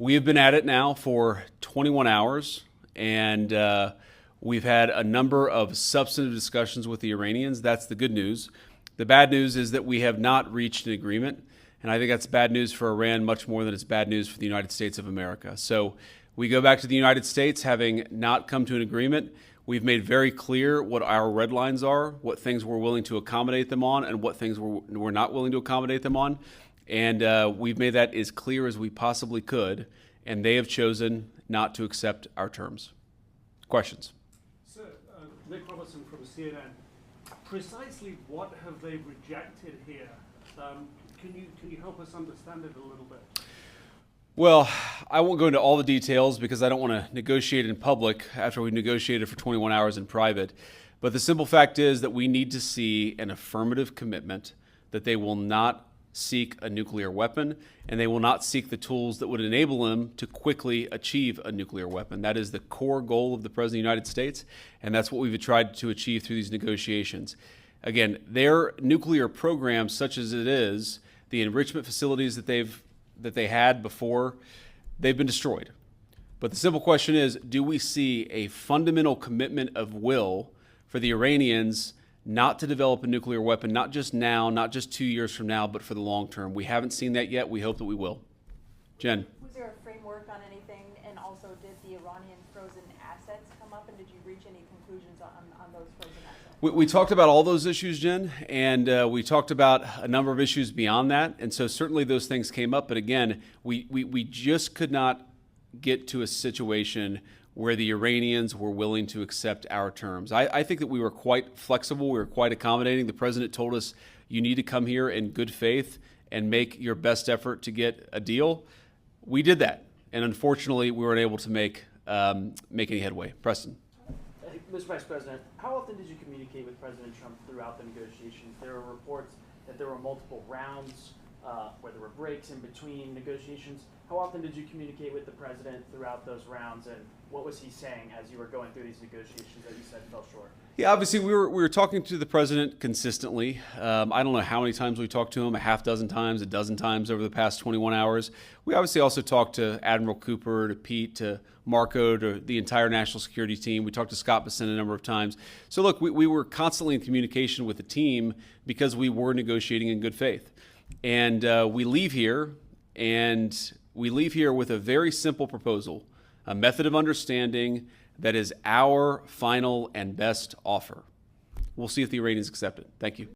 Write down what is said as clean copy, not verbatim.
We have been at it now for 21 hours, and we've had a number of substantive discussions with the Iranians. That's the good news. The bad news is that we have not reached an agreement, and I think that's bad news for Iran much more than it's bad news for the United States of America. So we go back to the United States having not come to an agreement. We've made very clear what our red lines are, what things we're willing to accommodate them on, and what things we're not willing to accommodate them on. And we've made that as clear as we possibly could, and they have chosen not to accept our terms. Questions? Sir, Nick Robertson from CNN. Precisely what have they rejected here? Can you help us understand it a little bit? Well, I won't go into all the details because I don't want to negotiate in public after we negotiated for 21 hours in private. But the simple fact is that we need to see an affirmative commitment that they will not seek a nuclear weapon, and they will not seek the tools that would enable them to quickly achieve a nuclear weapon. That is the core goal of the President of the United States, and that's what we've tried to achieve through these negotiations. Again, their nuclear program, such as it is, the enrichment facilities that they had before, they've been destroyed. But the simple question is, do we see a fundamental commitment of will for the Iranians not to develop a nuclear weapon, not just now, not just 2 years from now, but for the long term? We haven't seen that yet. We hope that we will. Jen. Was there a framework on anything? And also, did the Iranian frozen assets come up? And did you reach any conclusions on those frozen assets? We talked about all those issues, Jen, and we talked about a number of issues beyond that. And so certainly those things came up. But again, we just could not get to a situation where the Iranians were willing to accept our terms. I think that we were quite flexible. We were quite accommodating. The president told us, you need to come here in good faith and make your best effort to get a deal. We did that. And unfortunately, we weren't able to make any headway. Preston. Mr. Vice President, how often did you communicate with President Trump throughout the negotiations? There were reports that there were multiple rounds where there were breaks in between negotiations. How often did you communicate with the president throughout those rounds, and what was he saying as you were going through these negotiations that you said fell short? Yeah, obviously we were talking to the president consistently. I don't know how many times we talked to him, a half dozen times, a dozen times over the past 21 hours. We obviously also talked to Admiral Cooper, to Pete, to Marco, to the entire national security team. We talked to Scott Bessent a number of times. So look, we were constantly in communication with the team because we were negotiating in good faith. And we leave here with a very simple proposal, a method of understanding that is our final and best offer. We'll see if the Iranians accept it. Thank you.